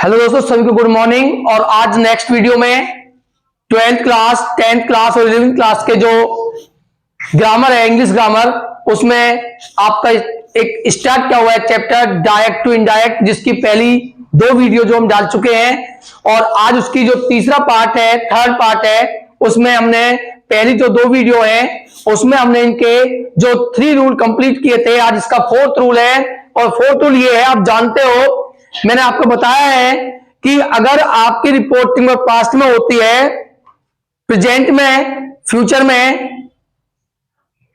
Hello दोस्तों, सभी को गुड मॉर्निंग। और आज नेक्स्ट वीडियो में 12th क्लास 10th क्लास और 11th क्लास के जो ग्रामर है, इंग्लिश ग्रामर, उसमें आपका एक स्टार्ट किया हुआ है चैप्टर डायरेक्ट टू इनडायरेक्ट, जिसकी पहली 2 वीडियो जो हम डाल चुके हैं। और आज उसकी जो तीसरा पार्ट है, थर्ड पार्ट है, उसमें हमने पहली जो 2 वीडियो है उसमें हमने इनके जो 3 रूल कंप्लीट किए थे। आज इसका 4th रूल है। और 4th रूल ये है, आप जानते हो मैंने आपको बताया है कि अगर आपकी रिपोर्टिंग और पास्ट में होती है, प्रेजेंट में, फ्यूचर में,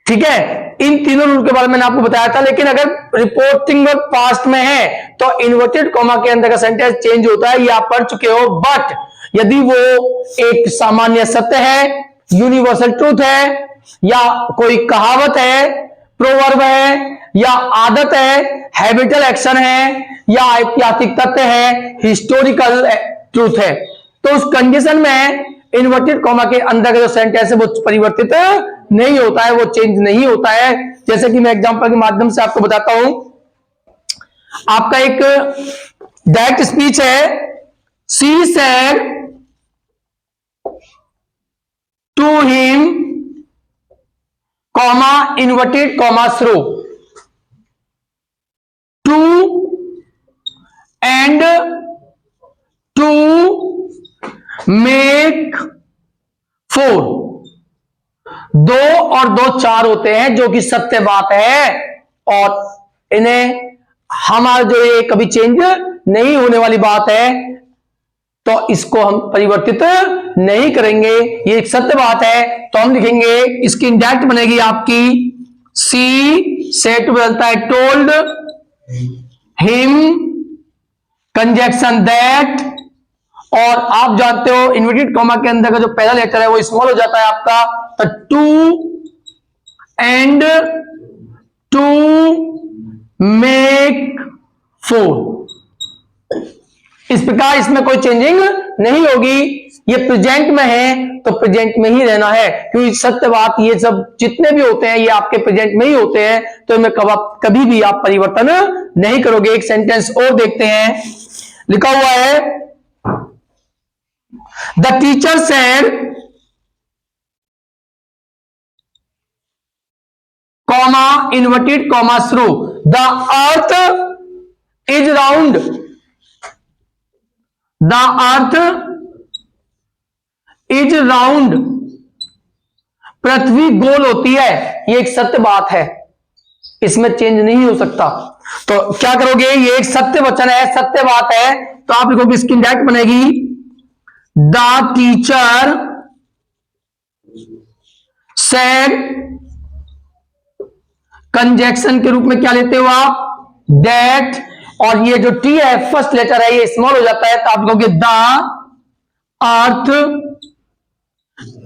ठीक है, इन तीनों रूल के बारे में मैंने आपको बताया था। लेकिन अगर रिपोर्टिंग और पास्ट में है तो इन्वर्टेड कॉमा के अंदर का सेंटेंस चेंज होता है, ये आप पढ़ चुके हो। बट यदि वो एक सामान्य सत्य है, यूनिवर्सल ट्रूथ है, या कोई कहावत है, प्रोवर्ब है, या आदत है, हैबिटल एक्शन है, या ऐतिहासिक तथ्य है, हिस्टोरिकल ट्रूथ है, तो उस कंडीशन में इन्वर्टेड कॉमा के अंदर का जो सेंटेंस है वो परिवर्तित नहीं होता है, वो चेंज नहीं होता है। जैसे कि मैं एग्जांपल के माध्यम से आपको बताता हूं। आपका एक डायरेक्ट स्पीच है, she said to him comma inverted comma through two and two make 4। 2 और 2 4 होते हैं, जो कि सत्य बात है। और इन्हें हमारा जो ये कभी चेंज नहीं होने वाली बात है, तो इसको हम परिवर्तित नहीं करेंगे, ये एक सत्य बात है। तो हम लिखेंगे, इसकी इंडायरेक्ट बनेगी आपकी सी सेड बदलता है टोल्ड हिम, कंजक्शन दैट। और आप जानते हो इन्वर्टेड कॉमा के अंदर का जो पहला लेटर है वो स्मॉल हो जाता है आपका, तो टू एंड टू मेक 4। इस प्रकार इसमें कोई चेंजिंग नहीं होगी। ये प्रेजेंट में है तो प्रेजेंट में ही रहना है, क्योंकि सत्य बात ये सब जितने भी होते हैं ये आपके प्रेजेंट में ही होते हैं, तो इनमें कभी भी आप परिवर्तन नहीं करोगे। एक सेंटेंस और देखते हैं, लिखा हुआ है, the teacher said comma inverted comma through the earth is round. The earth is round, पृथ्वी गोल होती है, ये एक सत्य बात है, इसमें चेंज नहीं हो सकता। तो क्या करोगे, ये एक सत्य वचन है, सत्य बात है, तो आप लिखोगे, इसकी इंडायरेक्ट बनेगी द टीचर सेड, कंजक्शन के रूप में क्या लेते हो आप, दैट। और ये जो टी है, फर्स्ट लेटर है, ये स्मॉल हो जाता है, तो आप लिखोगे द अर्थ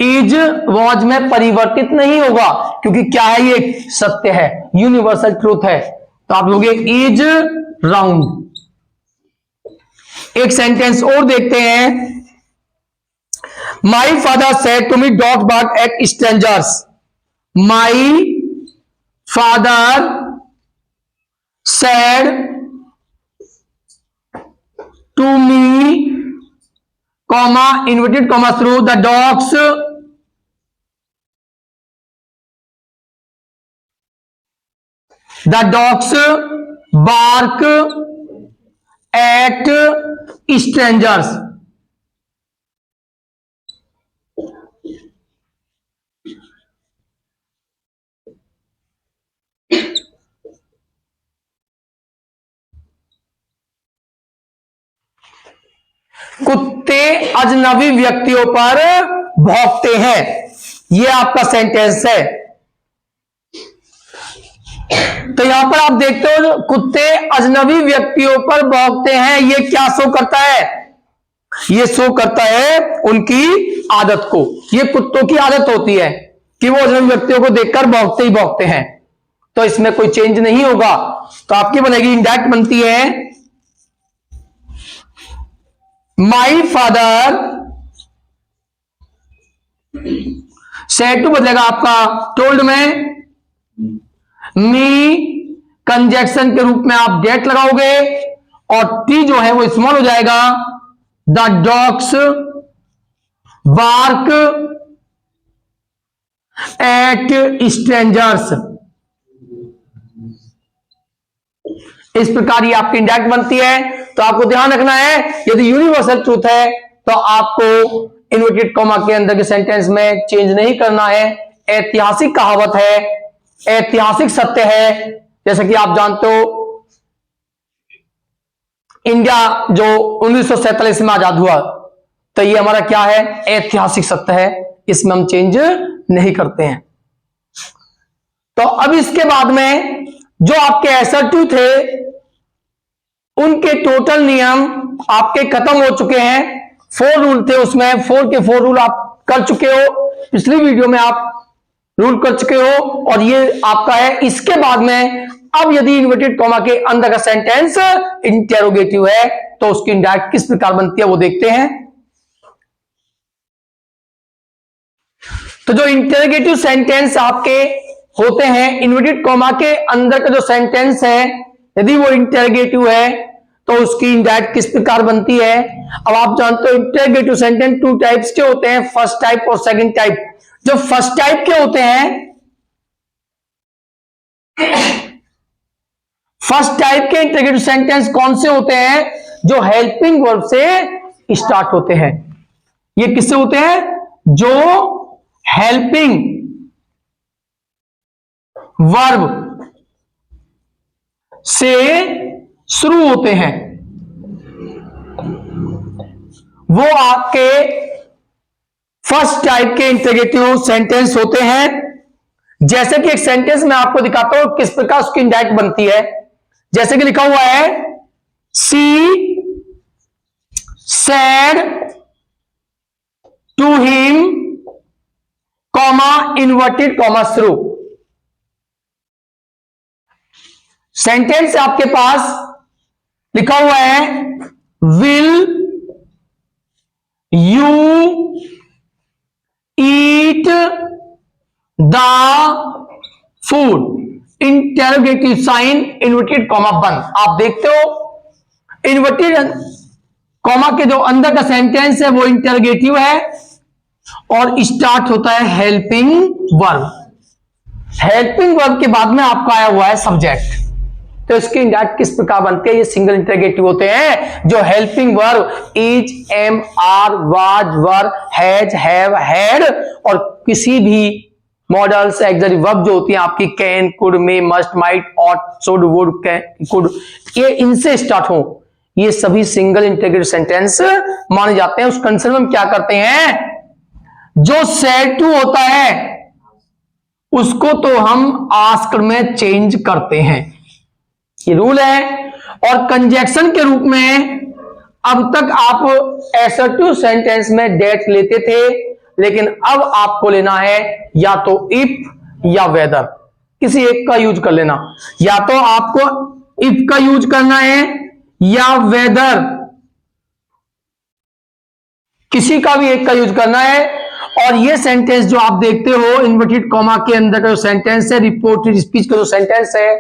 इज वॉज में परिवर्तित नहीं होगा, क्योंकि क्या है, ये सत्य है, यूनिवर्सल ट्रूथ है। तो आप लोगे इज राउंड। एक सेंटेंस और देखते हैं, my father said to me dog bark at strangers. My father said to me comma inverted comma through the dogs bark at strangers. कुत्ते अजनबी व्यक्तियों पर भौंकते हैं, ये आपका सेंटेंस है। तो यहां पर आप देखते हो, कुत्ते अजनबी व्यक्तियों पर भौंकते हैं, ये क्या शो करता है, ये शो करता है उनकी आदत को। ये कुत्तों की आदत होती है कि वो अजनबी व्यक्तियों को देखकर भौंकते ही भौंकते हैं, तो इसमें कोई चेंज नहीं होगा। तो आपकी बनेगी, इंडायरेक्ट बनती है, माई फादर सेड टू बदलेगा आपका टोल्ड में, मी कंजक्शन के रूप में आप डेट लगाओगे और टी जो है वो स्मॉल हो जाएगा। The dogs bark at strangers. इस प्रकार ये आपकी इंडायरेक्ट बनती है। तो आपको ध्यान रखना है, यदि यूनिवर्सल ट्रूथ है तो आपको इन्वर्टेड कॉमा के अंदर के सेंटेंस में चेंज नहीं करना है। ऐतिहासिक कहावत है, ऐतिहासिक सत्य है। जैसे कि आप जानते हो इंडिया जो 1947 में आजाद हुआ, तो ये हमारा क्या है, ऐतिहासिक सत्य है, इसमें हम चेंज नहीं करते हैं। तो अब इसके बाद में जो आपके असर्टिव थे उनके टोटल नियम आपके खत्म हो चुके हैं। 4 रूल थे उसमें, 4 के 4 रूल आप कर चुके हो, पिछली वीडियो में आप रूल कर चुके हो और ये आपका है। इसके बाद में अब यदि इन्वर्टेड कॉमा के अंदर का सेंटेंस इंटेरोगेटिव है तो उसकी इंडायरेक्ट किस प्रकार बनती है वो देखते हैं। तो जो इंटेरोगेटिव सेंटेंस आपके होते हैं, इन्वर्टेड कॉमा के अंदर का जो सेंटेंस है यदि वो इंटेरोगेटिव है तो उसकी इंडायरेक्ट किस प्रकार बनती है। अब आप जानते हो इंटेरोगेटिव सेंटेंस 2 टाइप्स के होते हैं, फर्स्ट टाइप और सेकंड टाइप। जो फर्स्ट टाइप के होते हैं, फर्स्ट टाइप के इंटेरोगेटिव सेंटेंस कौन से होते हैं, जो हेल्पिंग वर्ब से स्टार्ट होते हैं। ये किससे होते हैं, जो हेल्पिंग वर्ब से शुरू होते हैं, वो आपके फर्स्ट टाइप के इंटेरोगेटिव सेंटेंस होते हैं। जैसे कि एक सेंटेंस मैं आपको दिखाता हूं किस प्रकार उसकी इंडायरेक्ट बनती है। जैसे कि लिखा हुआ है, she said to him comma inverted comma through. Sentence आपके पास लिखा हुआ है, will you eat the food, interrogative sign inverted comma बंद। आप देखते हो इन्वर्टेड कॉमा के जो अंदर का सेंटेंस है वो इंटेरोगेटिव है और स्टार्ट होता है हेल्पिंग वर्ब। हेल्पिंग वर्ब के बाद में आपका आया हुआ है सब्जेक्ट। तो इसकी इंडायरेक्ट किस प्रकार बनती है, ये सिंगल इंटेरोगेटिव होते हैं जो helping verb is, am, are, was, were, has, have, had और किसी भी मॉडल्स एक्सिलरी वर्ब जो होती है आपकी can, could, may, must, might, ought, should, would, could, ये इनसे स्टार्ट हो, ये सभी सिंगल इंटेरोगेटिव सेंटेंस माने जाते हैं। उस कंसेप्ट में हम क्या करते हैं, जो सेड टू होता है उसको तो हम आस्क में चेंज करते हैं, ये रूल है। और कंजक्शन के रूप में अब तक आप असर्टिव सेंटेंस में डेट लेते थे, लेकिन अब आपको लेना है या तो इफ या वेदर, किसी एक का यूज कर लेना। या तो आपको इफ का यूज करना है या वेदर, किसी का भी एक का यूज करना है। और ये सेंटेंस जो आप देखते हो इन्वर्टेड कॉमा के अंदर का जो सेंटेंस है, रिपोर्टेड स्पीच का जो सेंटेंस है,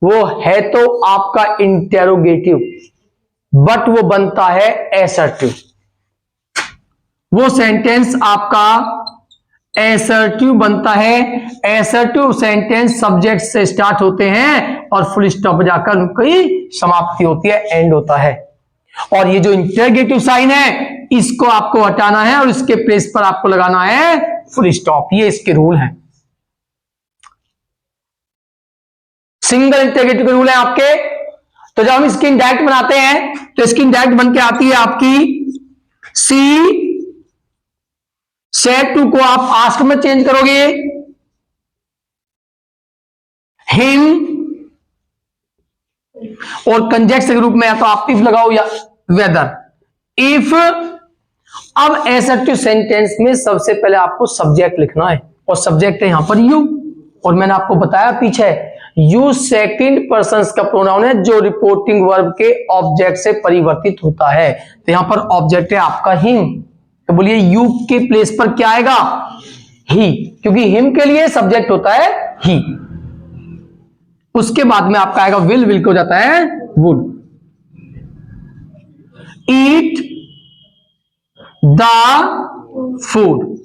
वो है तो आपका इंटेरोगेटिव बट वो बनता है असर्टिव। वो सेंटेंस आपका असर्टिव बनता है। असर्टिव सेंटेंस सब्जेक्ट से स्टार्ट होते हैं और फुल स्टॉप जाकर उनकी समाप्ति होती है, एंड होता है। और ये जो इंटेरोगेटिव साइन है इसको आपको हटाना है और इसके प्लेस पर आपको लगाना है फुल स्टॉप। ये इसके रूल हैं, सिंगल इंटेरोगेटिव के रूल है आपके। तो जब हम इसकी इंडायरेक्ट बनाते हैं तो इसकी इंडायरेक्ट बन के आती है आपकी सी सेड टू को आप आस्क में चेंज करोगे, हिम और कंजक्शन के रूप में या तो आप इफ लगाओ या वेदर। इफ, अब असर्टिव सेंटेंस में सबसे पहले आपको सब्जेक्ट लिखना है और सब्जेक्ट है यहां पर यू। और मैंने आपको बताया पीछे, यू सेकंड पर्सन का प्रोनाउन है जो रिपोर्टिंग वर्ब के ऑब्जेक्ट से परिवर्तित होता है। तो यहां पर ऑब्जेक्ट है आपका हिम, तो बोलिए यू के प्लेस पर क्या आएगा, ही, क्योंकि हिम के लिए सब्जेक्ट होता है ही। उसके बाद में आपका आएगा विल, विल को जाता है वुड। Eat the food.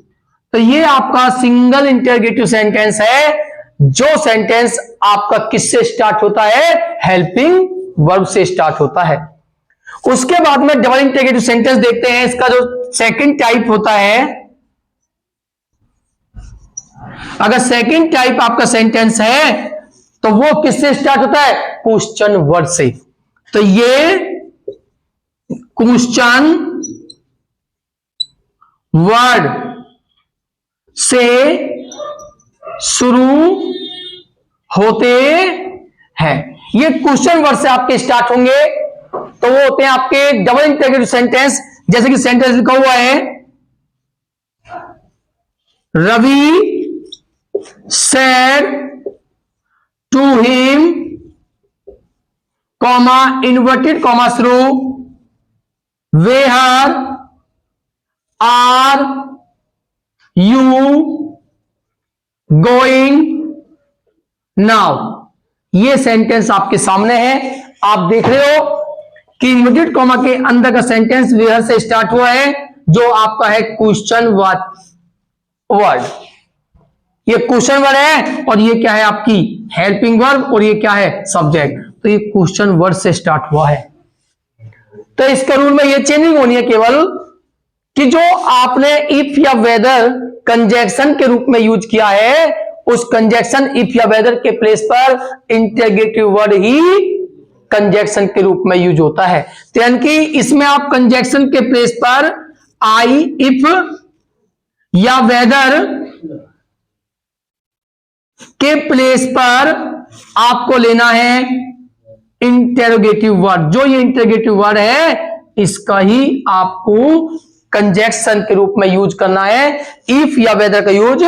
तो ये आपका सिंगल इंटरोगेटिव सेंटेंस है, जो सेंटेंस आपका किससे स्टार्ट होता है? हेल्पिंग वर्ब से स्टार्ट होता है। उसके बाद में डबल इंटरोगेटिव सेंटेंस देखते हैं। इसका जो सेकंड टाइप होता है, अगर सेकंड टाइप आपका सेंटेंस है तो वो किससे स्टार्ट होता है? क्वेश्चन वर्ड से। तो ये क्वेश्चन वर्ड से शुरू होते हैं। ये क्वेश्चन वर्ड से आपके स्टार्ट होंगे, तो वो होते हैं आपके डबल इंटरोगेटिव सेंटेंस। जैसे कि सेंटेंस लिखा हुआ है, Ravi said to him, comma, inverted comma through, where are you going now? ये सेंटेंस आपके सामने है। आप देख रहे हो कि इन्वर्टेड कॉमा के अंदर का सेंटेंस वेयर से स्टार्ट हुआ है, जो आपका है क्वेश्चन वर्ड। ये क्वेश्चन वर्ड है और ये क्या है? आपकी हेल्पिंग वर्ब, और ये क्या है? सब्जेक्ट। तो ये क्वेश्चन वर्ड से स्टार्ट हुआ है। तो इसका रूल में ये चेंजिंग होनी है केवल कि जो आपने इफ या वेदर कंजैक्शन के रूप में यूज किया है, उस कंजैक्शन इफ या वेदर के प्लेस पर इंटरोगेटिव वर्ड ही कंजैक्शन के रूप में यूज होता है। तो यानी कि इसमें आप कंजैक्शन के प्लेस पर आई, इफ या वेदर के प्लेस पर आपको लेना है इंटरोगेटिव वर्ड। जो ये इंटरोगेटिव वर्ड है, इसका ही आपको कंजैक्शन के रूप में यूज करना है। इफ या वेदर का यूज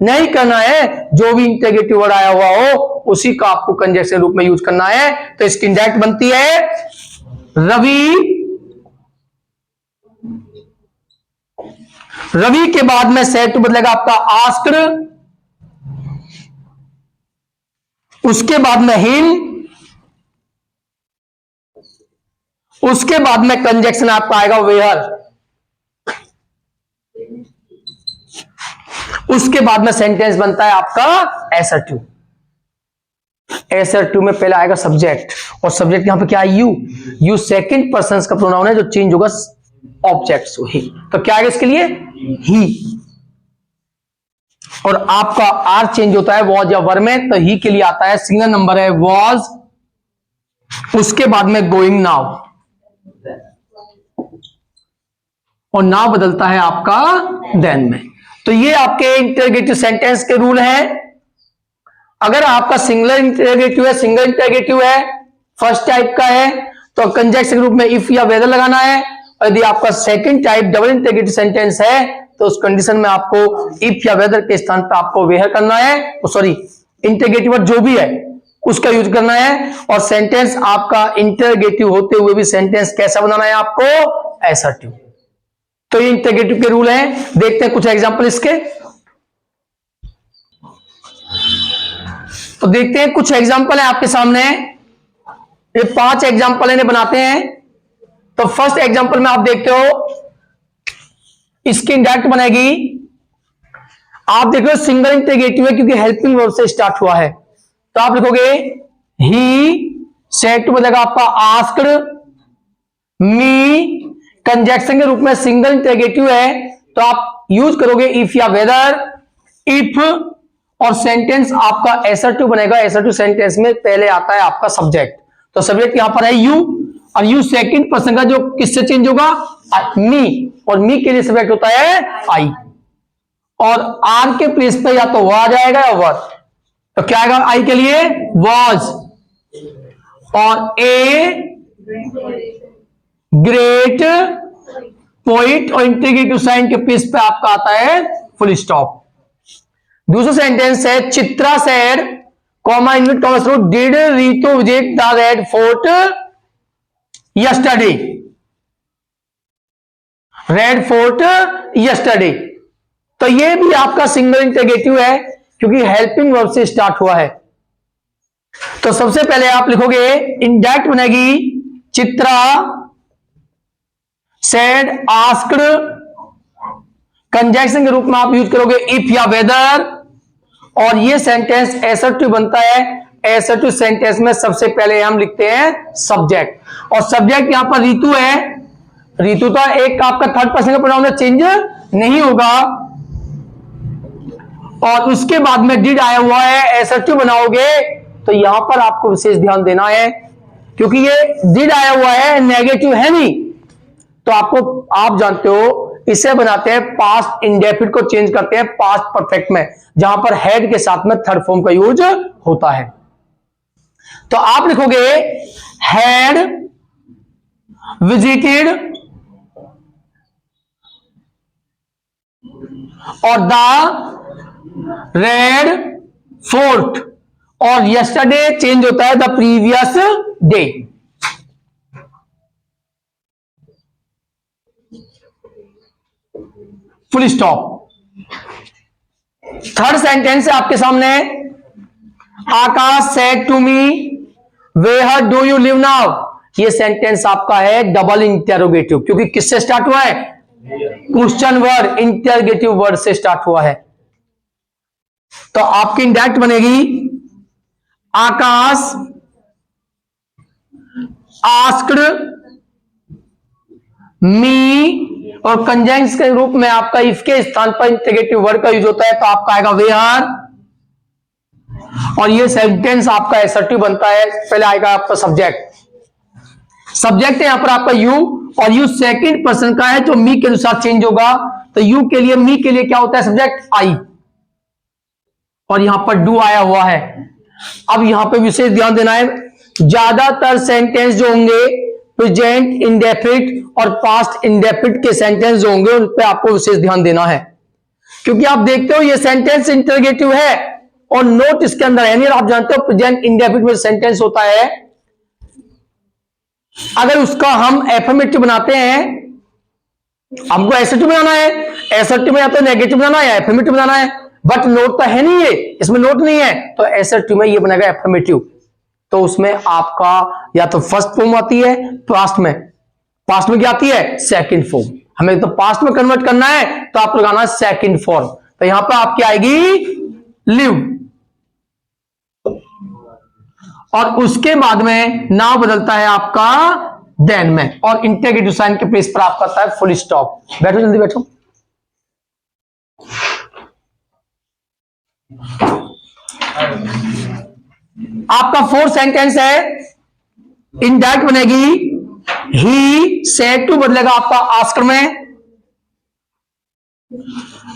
नहीं करना है। जो भी इंटरोगेटिव वर्ड आया हुआ हो, उसी का आपको कंजैक्शन रूप में यूज करना है। तो इसकी इंडायरेक्ट बनती है रवि के बाद में सेड टू बदलेगा आपका आस्क्ड, उसके बाद में हिम, उसके बाद में कंजैक्शन आपका आएगा वेयर, उसके बाद में सेंटेंस बनता है आपका एसर्टिव। एसर्टिव में पहले आएगा सब्जेक्ट, और सब्जेक्ट यहां पे क्या है? यू सेकंड पर्सन का प्रोनाउन है जो चेंज होगा ऑब्जेक्ट से ही। तो क्या आएगा इसके लिए? ही। और आपका आर चेंज होता है वॉज या वर में, तो ही के लिए आता है सिंगल नंबर है वॉज, उसके बाद में गोइंग नाउ, और नाउ बदलता है आपका देन में। तो ये आपके इंटरोगेटिव सेंटेंस के रूल हैं। अगर आपका सिंगुलर इंटरोगेटिव है, सिंगल इंटरोगेटिव है, फर्स्ट टाइप का है, तो कंजैक्शन रूप में इफ या वेदर लगाना है। और यदि आपका second type double interrogative sentence है, तो उस कंडीशन में आपको इफ या वेदर के स्थान पर आपको वेयर करना है, सॉरी इंटरोगेटिव वर्ड जो भी है उसका यूज करना है। और सेंटेंस आपका इंटरोगेटिव होते हुए भी सेंटेंस कैसा बनाना है आपको? एसर्टिव। तो ये इंटरोगेटिव के रूल हैं। देखते हैं कुछ एग्जांपल इसके। तो देखते हैं कुछ एग्जांपल है आपके सामने। ये 5 एग्जांपल इन्हें बनाते हैं। तो फर्स्ट एग्जांपल में आप देखते हो, इसकी इंडायरेक्ट बनेगी। आप देख रहे हो सिंगल इंटरोगेटिव है क्योंकि हेल्पिंग वर्ब से स्टार्ट हुआ है। तो आप लिखोगे ही सेड टू बदलेगा आपका आस्क्ड मी, कंजैक्शन के रूप में सिंगल इंटरोगेटिव है, तो आप यूज करोगे इफ या वेदर, इफ, और सेंटेंस आपका एसर्टिव बनेगा। एसर्टिव सेंटेंस में पहले आता है आपका सब्जेक्ट। तो सब्जेक्ट यहां पर है यू, और यू सेकंड पर्सन का जो किससे चेंज होगा? मी, और मी के लिए सब्जेक्ट होता है आई। और आर के प्लेस पे या तो वह आ जाएगा या वर। तो क्या आएगा आई के लिए? वॉज। और ए ग्रेट पोइट, और इंटरोगेटिव साइन के प्लेस पे आपका आता है फुल स्टॉप। दूसरा सेंटेंस है Chitra said, comma invert comma through, did Ritu visit the Red Fort yesterday. Red Fort yesterday. तो ये भी आपका सिंगल इंटरोगेटिव है क्योंकि हेल्पिंग वर्ब से स्टार्ट हुआ है। तो सबसे पहले आप लिखोगे, इंडायरेक्ट बनेगी चित्रा सेड, आस्क्ड, कंजंक्शन के रूप में आप यूज करोगे इफ या वेदर। और ये सेंटेंस एसर्टिव बनता है। एसर्टिव सेंटेंस में सबसे पहले हम लिखते हैं सब्जेक्ट, और सब्जेक्ट यहां पर ऋतु है। ऋतु तो एक आपका थर्ड पर्सन का प्रोनाउन में चेंज नहीं होगा। और उसके बाद में डिड आया हुआ है, एसर्टिव बनाओगे तो यहां पर आपको विशेष ध्यान देना है, क्योंकि ये डिड आया हुआ है, नेगेटिव है नहीं। तो आपको, आप जानते हो इसे बनाते हैं पास्ट इंडेफिनिट को चेंज करते हैं पास्ट परफेक्ट में, जहां पर हैड के साथ में थर्ड फॉर्म का यूज होता है। तो आप लिखोगे हैड विजिटेड और द रेड फोर्ट, और यस्टरडे चेंज होता है the previous day. Full stop. Third sentence है आपके सामने, Aakash said to me where do you live now. ये सेंटेंस आपका है डबल इंटेरोगेटिव, क्योंकि किससे स्टार्ट हुआ है, क्वेश्चन वर्ड, इंटेरोगेटिव वर्ड से स्टार्ट हुआ है। तो आपकी इंडायरेक्ट बनेगी आकाश आस्क्ड मी, और कंजंक्शन के रूप में आपका इफ के स्थान पर इंटेरोगेटिव वर्ड का यूज होता है, तो आपका आएगा वेयर। और ये सेंटेंस आपका एसर्टिव बनता है। पहले आएगा आपका सब्जेक्ट। सब्जेक्ट है यहां पर आपका यू, और यू सेकंड पर्सन का है जो मी के अनुसार चेंज होगा। तो यू के लिए, मी के लिए क्या होता है सब्जेक्ट आई, और यहां पर डू आया हुआ है। अब यहां पे विशेष ध्यान देना है, ज्यादातर सेंटेंस जो होंगे प्रेजेंट इंडेफिनिट और पास्ट इंडेफिनिट के सेंटेंस जो होंगे उन पे आपको विशेष ध्यान देना है, क्योंकि आप देखते हो ये सेंटेंस इंटरोगेटिव है और नोट इसके अंदर है नहीं। आप जानते हो प्रेजेंट इंडेफिनिट में सेंटेंस होता है, अगर उसका हम एफर्मेटिव बनाते हैं, हमको एसर्टिव बनाना है, एसर्टिव में या तो नेगेटिव बनाना है या एफर्मेटिव बनाना है, बट नोट तो है नहीं, ये इसमें नोट नहीं है, तो एसर्टिव में ये बनेगा एफर्मेटिव। तो उसमें आपका या तो फर्स्ट फॉर्म आती है, पास्ट में क्या आती है, सेकंड फॉर्म। हमें तो पास्ट में कन्वर्ट करना है तो आपको लगाना है सेकंड फॉर्म। तो यहां पर आपकी आएगी लिव, और उसके बाद में नाम बदलता है आपका देन में, और इंटेरोगेटिव साइन के प्लेस पर आपका आता है फुल स्टॉप। बैठो जल्दी बैठो। आपका फोर्थ सेंटेंस है, इनडायरेक्ट बनेगी ही सेड टू, बदलेगा आपका आस्कर में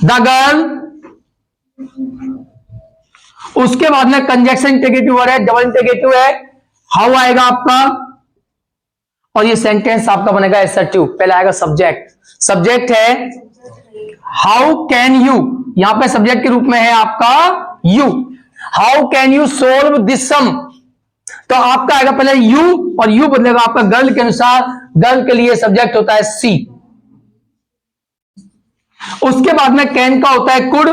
द गर्ल। उसके बाद में कंजंक्शन इंटेरोगेटिव वर्ड है, डबल इंटेरोगेटिव है, हाउ आएगा आपका, और ये सेंटेंस आपका बनेगा एसर्टिव। पहले आएगा सब्जेक्ट, सब्जेक्ट है हाउ कैन यू, यहां पे सब्जेक्ट के रूप में है आपका you. How can you solve this sum, तो आपका आएगा पहले यू, और यू बदलेगा आपका गर्ल के अनुसार। गर्ल के लिए सब्जेक्ट होता है सी। उसके बाद में कैन का होता है कुड,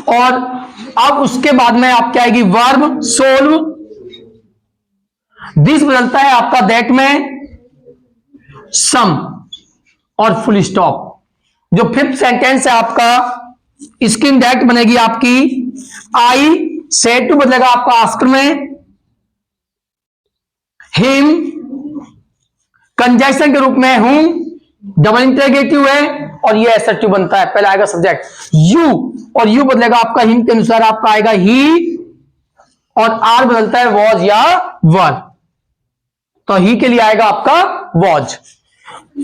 और अब उसके बाद में आपकी आएगी वर्ब सोल्व। दिस बदलता है आपका दैट में सम, और फुल स्टॉप। जो फिफ्थ सेंटेंस है आपका, इसकी इंडायरेक्ट बनेगी आपकी आई सेड टू, बदलेगा आपका आस्कर में हिम, कंजंक्शन के रूप में हूं, डबल इंटेरोगेटिव है, और ये एसर्टिव बनता है। पहले आएगा सब्जेक्ट यू, और यू बदलेगा आपका हिम के अनुसार, आपका आएगा ही, और आर बदलता है वॉज या वर, तो ही के लिए आएगा आपका वॉज।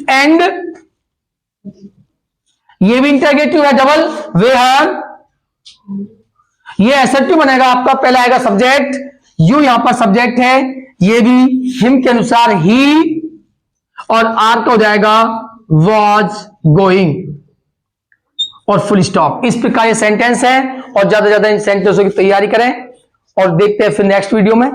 एंड ये भी इंटेरोगेटिव है डबल, वेयर, ये एसर्टिव बनेगा आपका। पहले आएगा सब्जेक्ट यू, यहां पर सब्जेक्ट है, ये भी हिम के अनुसार ही, और आर का हो जाएगा वॉज गोइंग, और फुल स्टॉप। इस प्रकार ये सेंटेंस है, और ज्यादा से ज्यादा इन सेंटेंसों की तैयारी करें, और देखते हैं फिर नेक्स्ट वीडियो में।